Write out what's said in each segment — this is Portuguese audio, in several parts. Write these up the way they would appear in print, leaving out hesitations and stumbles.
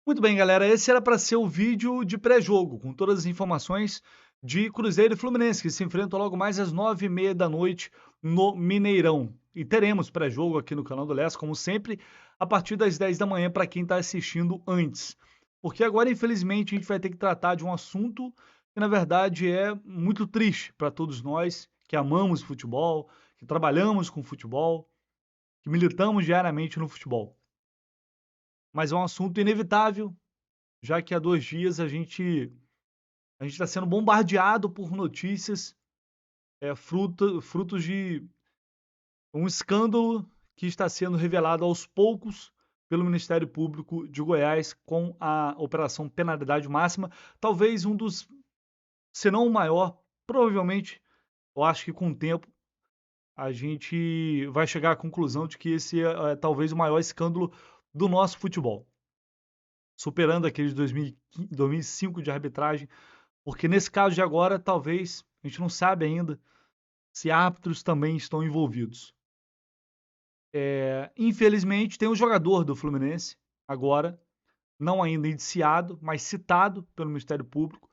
Muito bem, galera. Esse era para ser o vídeo de pré-jogo, com todas as informações de Cruzeiro e Fluminense, que se enfrentam logo mais às 9h30 da noite no Mineirão. E teremos pré-jogo aqui no canal do Leste, como sempre, a partir das 10 da manhã para quem está assistindo antes. Porque agora, infelizmente, a gente vai ter que tratar de um assunto que, na verdade, é muito triste para todos nós que amamos futebol, que trabalhamos com futebol, que militamos diariamente no futebol. Mas é um assunto inevitável, já que há 2 dias a gente está sendo bombardeado por notícias, frutos de um escândalo que está sendo revelado aos poucos pelo Ministério Público de Goiás com a Operação Penalidade Máxima, talvez um dos, se não o maior, provavelmente, eu acho que com o tempo a gente vai chegar à conclusão de que esse é talvez o maior escândalo do nosso futebol, superando aqueles de 2005 de arbitragem. Porque nesse caso de agora, talvez, a gente não sabe ainda se árbitros também estão envolvidos. Infelizmente, tem um jogador do Fluminense, agora, não ainda indiciado, mas citado pelo Ministério Público,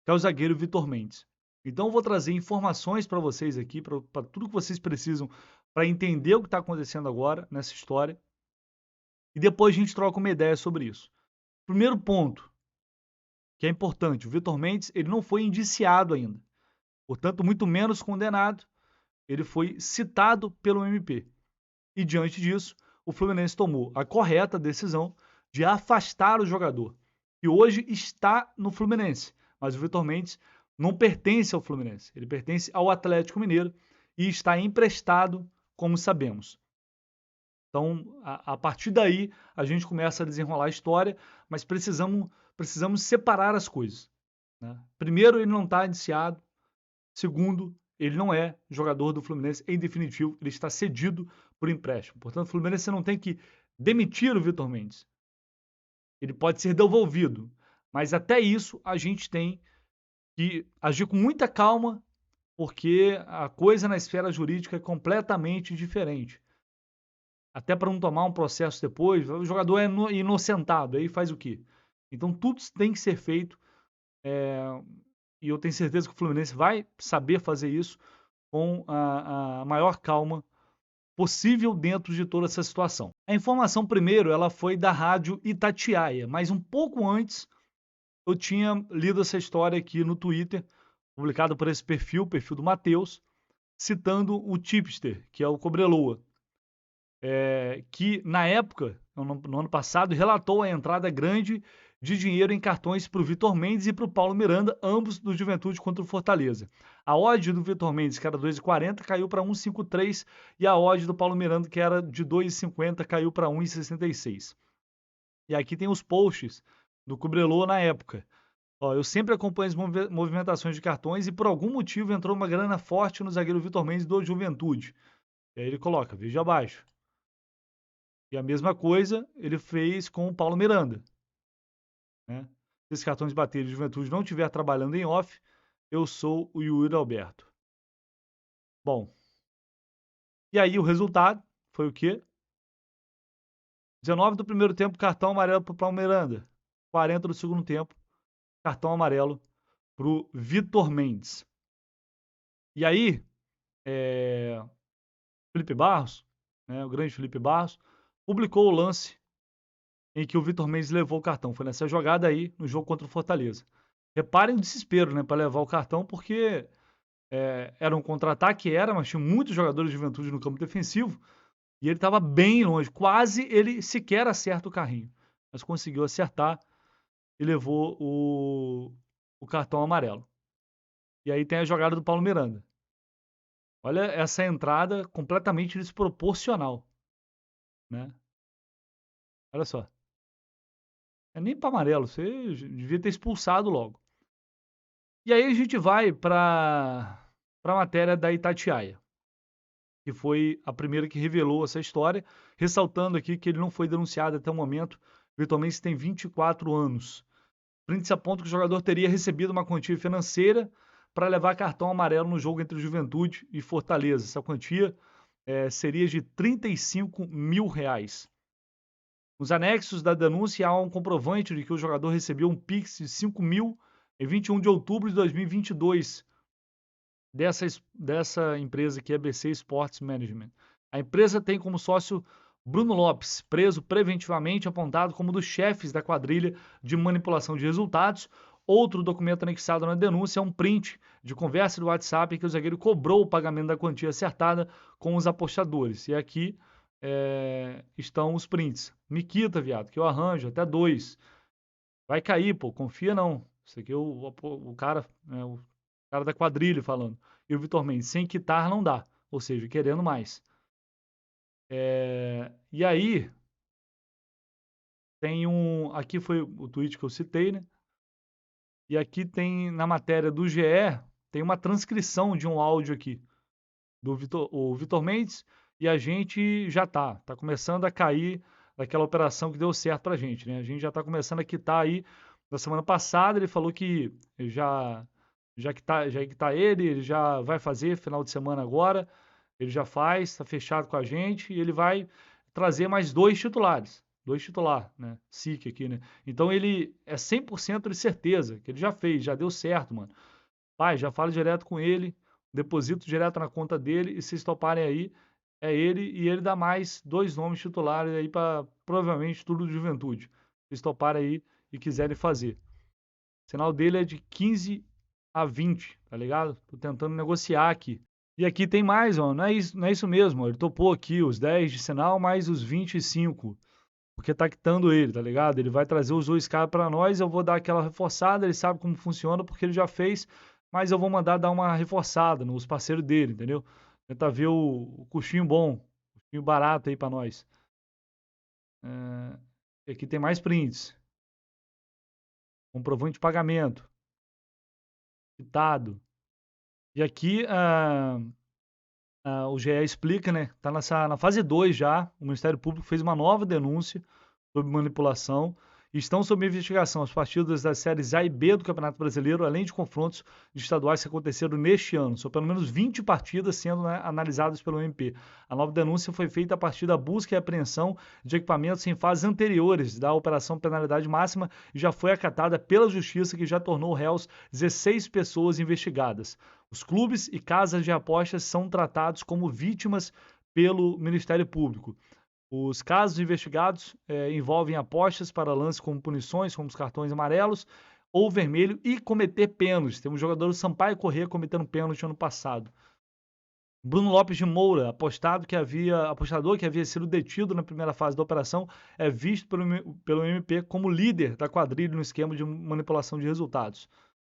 que é o zagueiro Vitor Mendes. Então, eu vou trazer informações para vocês aqui, para tudo que vocês precisam para entender o que está acontecendo agora nessa história. E depois a gente troca uma ideia sobre isso. Primeiro ponto, que é importante, o Vitor Mendes ele não foi indiciado ainda. Portanto, muito menos condenado. Ele foi citado pelo MP. E diante disso, o Fluminense tomou a correta decisão de afastar o jogador, que hoje está no Fluminense. Mas o Vitor Mendes não pertence ao Fluminense, ele pertence ao Atlético Mineiro e está emprestado, como sabemos. Então, a partir daí, a gente começa a desenrolar a história, mas precisamos separar as coisas. Né? Primeiro, ele não está indiciado. Segundo, ele não é jogador do Fluminense em definitivo, ele está cedido por empréstimo. Portanto, o Fluminense não tem que demitir o Vitor Mendes. Ele pode ser devolvido, mas até isso a gente tem que agir com muita calma, porque a coisa na esfera jurídica é completamente diferente. Até para não tomar um processo depois, o jogador é inocentado, aí faz o quê? Então tudo tem que ser feito, e eu tenho certeza que o Fluminense vai saber fazer isso com a maior calma possível dentro de toda essa situação. A informação primeiro, ela foi da rádio Itatiaia, mas um pouco antes eu tinha lido essa história aqui no Twitter, publicado por esse perfil, o perfil do Matheus, citando o tipster, que é o Cobreloa, que na época, no ano passado, relatou a entrada grande de dinheiro em cartões para o Vitor Mendes e para o Paulo Miranda, ambos do Juventude contra o Fortaleza. A odd do Vitor Mendes, que era 2,40, caiu para 1,53 e a odd do Paulo Miranda, que era de 2,50, caiu para 1,66. E aqui tem os posts do Cobreloa na época. Ó, eu sempre acompanho as movimentações de cartões e por algum motivo entrou uma grana forte no zagueiro Vitor Mendes do Juventude. E aí ele coloca, veja abaixo. E a mesma coisa ele fez com o Paulo Miranda. Né? Se esses cartões baterem de Juventude não estiver trabalhando em off, eu sou o Yuri Alberto. Bom, e aí o resultado foi o quê? 19 do primeiro tempo, cartão amarelo para o Paulo Miranda. 40 do segundo tempo, cartão amarelo para o Vitor Mendes. E aí, Felipe Barros, né, o grande Felipe Barros, publicou o lance em que o Vitor Mendes levou o cartão. Foi nessa jogada aí, no jogo contra o Fortaleza. Reparem o desespero, né, para levar o cartão, porque era um contra-ataque, mas tinha muitos jogadores de Juventude no campo defensivo e ele estava bem longe, quase ele sequer acerta o carrinho, mas conseguiu acertar e levou o cartão amarelo. E aí tem a jogada do Paulo Miranda. Olha essa entrada completamente desproporcional, né? Olha só. É nem para amarelo, você devia ter expulsado logo. E aí a gente vai para a matéria da Itatiaia, que foi a primeira que revelou essa história, ressaltando aqui que ele não foi denunciado até o momento. Vitor Mendes tem 24 anos. Prende-se aponta que o jogador teria recebido uma quantia financeira para levar cartão amarelo no jogo entre Juventude e Fortaleza. Essa quantia seria de R$ 35 mil. Nos anexos da denúncia há um comprovante de que o jogador recebeu um Pix de 5 mil em 21 de outubro de 2022 dessa empresa que é BC Sports Management. A empresa tem como sócio Bruno Lopes, preso preventivamente, apontado como um dos chefes da quadrilha de manipulação de resultados. Outro documento anexado na denúncia é um print de conversa do WhatsApp em que o zagueiro cobrou o pagamento da quantia acertada com os apostadores. E aqui estão os prints. Me quita, viado, que eu arranjo até 2. Vai cair, pô, confia não. Isso aqui é o cara, o cara da quadrilha falando. E o Vitor Mendes, sem quitar não dá. Ou seja, querendo mais. E aí, tem um. Aqui foi o tweet que eu citei, né? E aqui tem, na matéria do GE, tem uma transcrição de um áudio aqui do Vitor Mendes. E a gente já tá começando a cair daquela operação que deu certo pra gente, né? A gente já tá começando a quitar aí. Na semana passada ele falou que já que tá ele já vai fazer final de semana agora. Ele já faz, está fechado com a gente e ele vai trazer mais 2 titulares. 2 titular, né? SIC aqui, né? Então ele é 100% de certeza que ele já fez, já deu certo, mano. Pai, já falo direto com ele, deposito direto na conta dele e se vocês toparem aí, é ele e ele dá mais 2 nomes titulares aí para provavelmente tudo de Juventude. Se vocês toparem aí e quiserem fazer. O sinal dele é de 15 a 20, tá ligado? Tô tentando negociar aqui. E aqui tem mais, ó, não é isso mesmo, ó, ele topou aqui os 10 de sinal mais os 25, porque tá quitando ele, tá ligado? Ele vai trazer os 2 caras para nós, eu vou dar aquela reforçada, ele sabe como funciona porque ele já fez, mas eu vou mandar dar uma reforçada nos parceiros dele, entendeu? Tentar ver o custinho bom, custinho barato aí para nós. E aqui tem mais prints. Comprovante de pagamento. Quitado. E aqui o GE explica, né? Está na fase 2 já. O Ministério Público fez uma nova denúncia sobre manipulação. Estão sob investigação as partidas das séries A e B do Campeonato Brasileiro, além de confrontos de estaduais que aconteceram neste ano. São pelo menos 20 partidas sendo, né, analisadas pelo MP. A nova denúncia foi feita a partir da busca e apreensão de equipamentos em fases anteriores da Operação Penalidade Máxima e já foi acatada pela Justiça, que já tornou réus 16 pessoas investigadas. Os clubes e casas de apostas são tratados como vítimas pelo Ministério Público. Os casos investigados envolvem apostas para lances como punições, como os cartões amarelos ou vermelho e cometer pênaltis. Temos o jogador Sampaio Corrêa cometendo pênalti ano passado. Bruno Lopes de Moura, apostador que havia sido detido na primeira fase da operação, é visto pelo MP como líder da quadrilha no esquema de manipulação de resultados.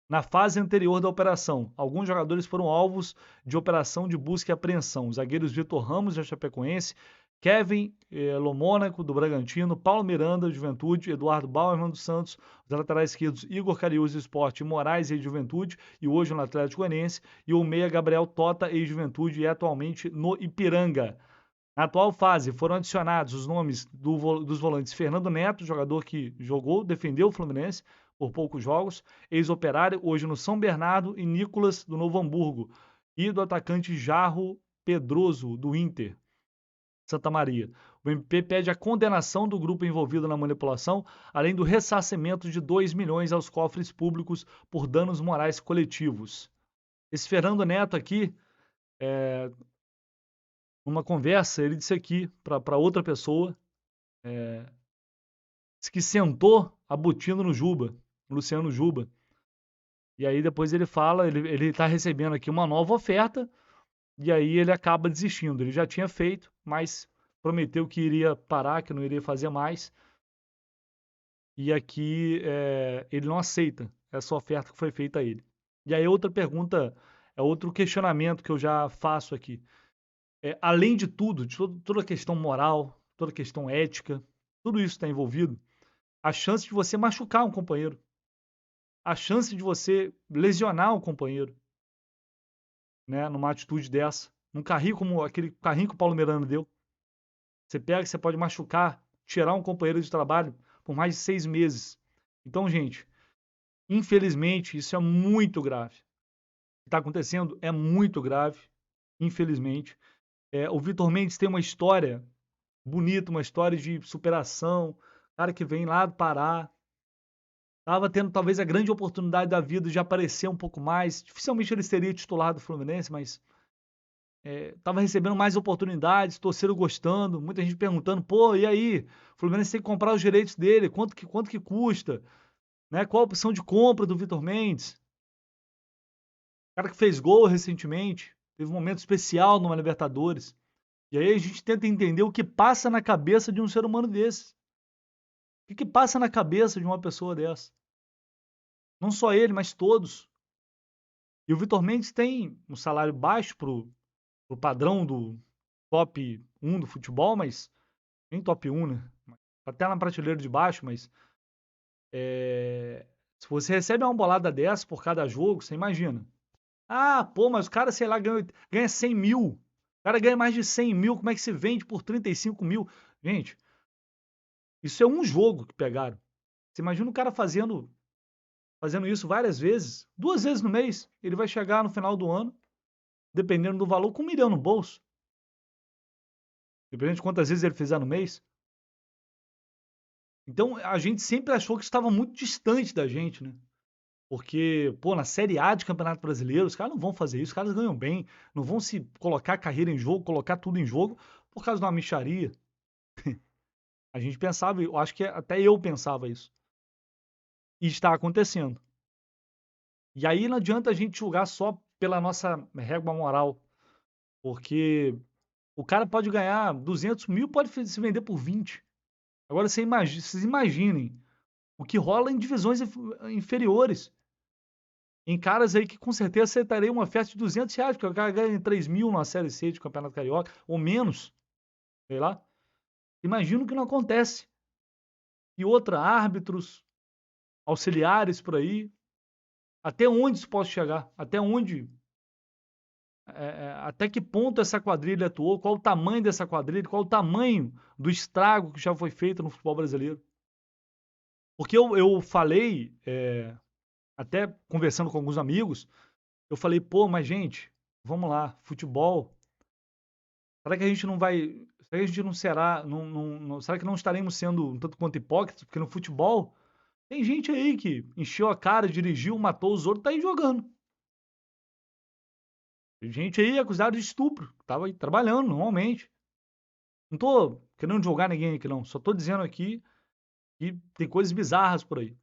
Na fase anterior da operação, alguns jogadores foram alvos de operação de busca e apreensão. Os zagueiros Vitor Ramos, da Chapecoense, Kevin Lomônaco, do Bragantino, Paulo Miranda, do Juventude, Eduardo Bauerman, do Santos, os laterais esquerdos Igor Cariús, do Sport, Moraes, ex-Juventude, e hoje no Atlético Goianiense, e o meia Gabriel Tota, ex-Juventude, e atualmente no Ipiranga. Na atual fase, foram adicionados os nomes dos volantes Fernando Neto, jogador que jogou, defendeu o Fluminense por poucos jogos, ex-Operário, hoje no São Bernardo, e Nicolas, do Novo Hamburgo, e do atacante Jarro Pedroso, do Inter. Santa Maria. O MP pede a condenação do grupo envolvido na manipulação, além do ressarcimento de 2 milhões aos cofres públicos por danos morais coletivos. Esse Fernando Neto aqui, numa conversa, ele disse aqui para outra pessoa, disse que sentou a botina no Juba, no Luciano Juba. E aí depois ele fala, ele está recebendo aqui uma nova oferta, e aí ele acaba desistindo. Ele já tinha feito, mas prometeu que iria parar, que não iria fazer mais. E aqui ele não aceita essa oferta que foi feita a ele. E aí outra pergunta, outro questionamento que eu já faço aqui. Além de tudo, de toda a questão moral, toda a questão ética, tudo isso está envolvido, a chance de você machucar um companheiro, a chance de você lesionar um companheiro, né, numa atitude dessa, num carrinho como aquele carrinho que o Paulo Miranda deu. Você pega, você pode machucar, tirar um companheiro de trabalho por mais de 6 meses. Então, gente, infelizmente, isso é muito grave. O que está acontecendo é muito grave, infelizmente. O Vitor Mendes tem uma história bonita, uma história de superação, cara que vem lá do Pará, estava tendo talvez a grande oportunidade da vida de aparecer um pouco mais. Dificilmente ele seria titular do Fluminense, mas estava recebendo mais oportunidades, torcedor gostando, muita gente perguntando, pô, e aí? O Fluminense tem que comprar os direitos dele, quanto que custa? Né? Qual a opção de compra do Vitor Mendes? Cara que fez gol recentemente, teve um momento especial numa Libertadores. E aí a gente tenta entender o que passa na cabeça de um ser humano desse. O que passa na cabeça de uma pessoa dessa? Não só ele, mas todos. E o Vitor Mendes tem um salário baixo pro padrão do top 1 do futebol, mas nem top 1, né? Até na prateleira de baixo, mas se você recebe uma bolada dessa por cada jogo, você imagina. Ah, pô, mas o cara, sei lá, ganha 100 mil. O cara ganha mais de 100 mil, como é que se vende por 35 mil? Gente, isso é um jogo que pegaram. Você imagina o cara fazendo isso várias vezes, 2 vezes no mês, ele vai chegar no final do ano, dependendo do valor, com 1 milhão no bolso. Dependendo de quantas vezes ele fizer no mês. Então, a gente sempre achou que estava muito distante da gente, né? Porque, pô, na Série A de Campeonato Brasileiro, os caras não vão fazer isso, os caras ganham bem, não vão se colocar a carreira em jogo, colocar tudo em jogo por causa de uma mixaria. A gente pensava, eu acho que até eu pensava isso. E está acontecendo. E aí não adianta a gente julgar só pela nossa régua moral, porque o cara pode ganhar 200 mil, pode se vender por 20. Agora vocês imaginem o que rola em divisões inferiores. Em caras aí que com certeza aceitaria uma oferta de R$ 200, porque o cara ganha 3 mil numa Série C de Campeonato Carioca, ou menos, sei lá. Imagina o que não acontece. E outra, árbitros, auxiliares por aí. Até onde isso pode chegar? Até que ponto essa quadrilha atuou? Qual o tamanho dessa quadrilha? Qual o tamanho do estrago que já foi feito no futebol brasileiro? Porque eu falei, até conversando com alguns amigos, eu falei, pô, mas gente, vamos lá, futebol, será que a gente não vai, será que a gente não será, será que não estaremos sendo um tanto quanto hipócritas? Porque no futebol tem gente aí que encheu a cara, dirigiu, matou os outros, tá aí jogando. Tem gente aí acusada de estupro, tava aí trabalhando normalmente. Não tô querendo julgar ninguém aqui não, só tô dizendo aqui que tem coisas bizarras por aí.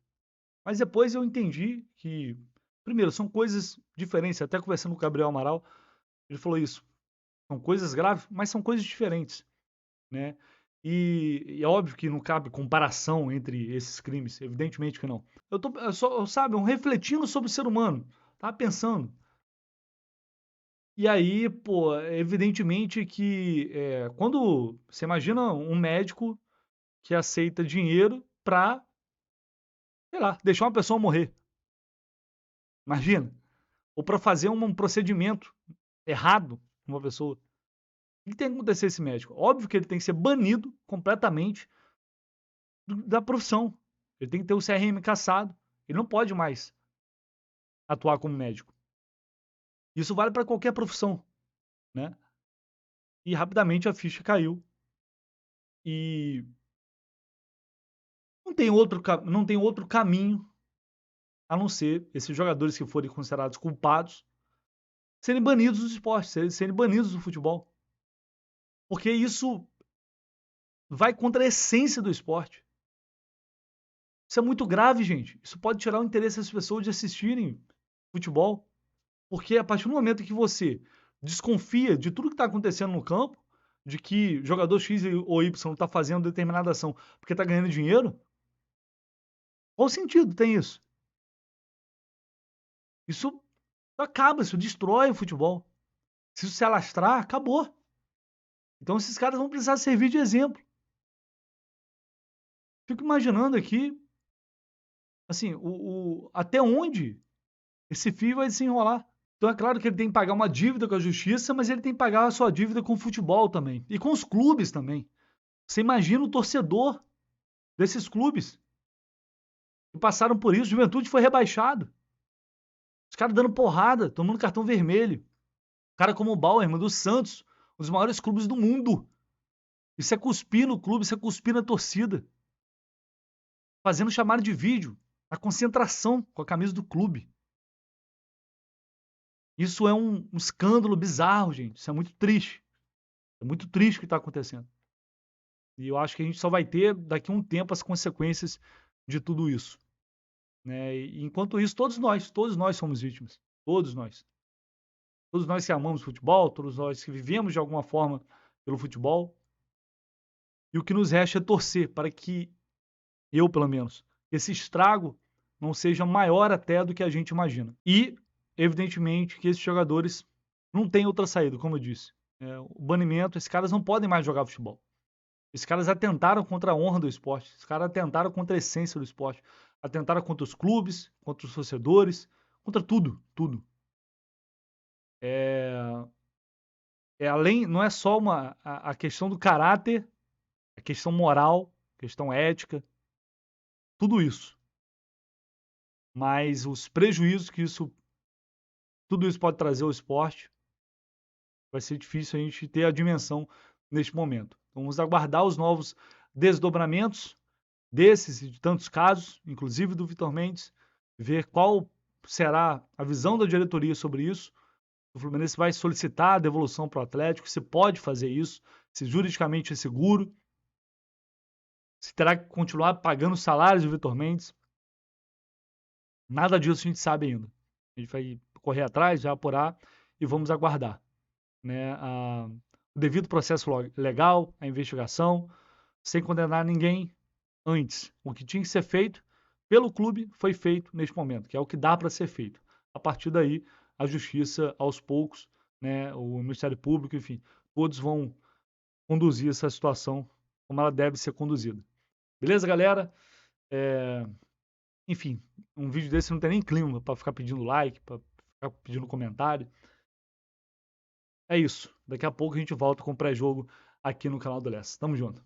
Mas depois eu entendi que, primeiro, são coisas diferentes. Até conversando com o Gabriel Amaral, ele falou isso. São coisas graves, mas são coisas diferentes, né? E é óbvio que não cabe comparação entre esses crimes, evidentemente que não. Eu só, sabe, refletindo sobre o ser humano, tava pensando. E aí, pô, evidentemente que quando você imagina um médico que aceita dinheiro pra, sei lá, deixar uma pessoa morrer. Imagina. Ou para fazer um procedimento errado numa pessoa. O que tem que acontecer esse médico? Óbvio que ele tem que ser banido completamente da profissão. Ele tem que ter o CRM cassado. Ele não pode mais atuar como médico. Isso vale para qualquer profissão, né? E rapidamente a ficha caiu. E não tem outro caminho a não ser esses jogadores que forem considerados culpados serem banidos do esporte, serem banidos do futebol. Porque isso vai contra a essência do esporte. Isso é muito grave, gente. Isso pode tirar o interesse das pessoas de assistirem futebol. Porque a partir do momento que você desconfia de tudo que está acontecendo no campo, de que jogador X ou Y está fazendo determinada ação porque está ganhando dinheiro, qual sentido tem isso? Isso acaba, isso destrói o futebol. Se isso se alastrar, acabou. Então esses caras vão precisar servir de exemplo. Fico imaginando aqui, assim, até onde esse fio vai se enrolar. Então é claro que ele tem que pagar uma dívida com a justiça, mas ele tem que pagar a sua dívida com o futebol também. E com os clubes também. Você imagina o torcedor desses clubes que passaram por isso. Juventude foi rebaixado. Os caras dando porrada, tomando cartão vermelho. Cara como o Bauerman, do Santos, um dos maiores clubes do mundo. Isso é cuspir no clube, isso é cuspir na torcida. Fazendo chamada de vídeo, a concentração com a camisa do clube. Isso é um escândalo bizarro, gente. Isso é muito triste. É muito triste o que está acontecendo. E eu acho que a gente só vai ter daqui a um tempo as consequências de tudo isso. Né? E enquanto isso, todos nós somos vítimas. Todos nós. Todos nós que amamos futebol, todos nós que vivemos de alguma forma pelo futebol. E o que nos resta é torcer para que, eu pelo menos, esse estrago não seja maior até do que a gente imagina. E, evidentemente, que esses jogadores não têm outra saída, como eu disse. O banimento, esses caras não podem mais jogar futebol. Esses caras atentaram contra a honra do esporte. Esses caras atentaram contra a essência do esporte. Atentaram contra os clubes, contra os torcedores, contra tudo, tudo. Além, não é só a questão do caráter, a questão moral, a questão ética, tudo isso. Mas os prejuízos que tudo isso pode trazer ao esporte, vai ser difícil a gente ter a dimensão neste momento. Então, vamos aguardar os novos desdobramentos desses e de tantos casos, inclusive do Vitor Mendes, ver qual será a visão da diretoria sobre isso. O Fluminense vai solicitar a devolução para o Atlético, se pode fazer isso, se juridicamente é seguro, se terá que continuar pagando os salários do Vitor Mendes. Nada disso a gente sabe ainda. A gente vai correr atrás, vai apurar e vamos aguardar, né, o devido processo legal, a investigação, sem condenar ninguém antes. O que tinha que ser feito pelo clube foi feito neste momento, que é o que dá para ser feito. A partir daí, a justiça, aos poucos, né, o Ministério Público, enfim, todos vão conduzir essa situação como ela deve ser conduzida. Beleza, galera? Enfim, um vídeo desse não tem nem clima para ficar pedindo like, para ficar pedindo comentário. É isso. Daqui a pouco a gente volta com o pré-jogo aqui no canal do Lessa. Tamo junto.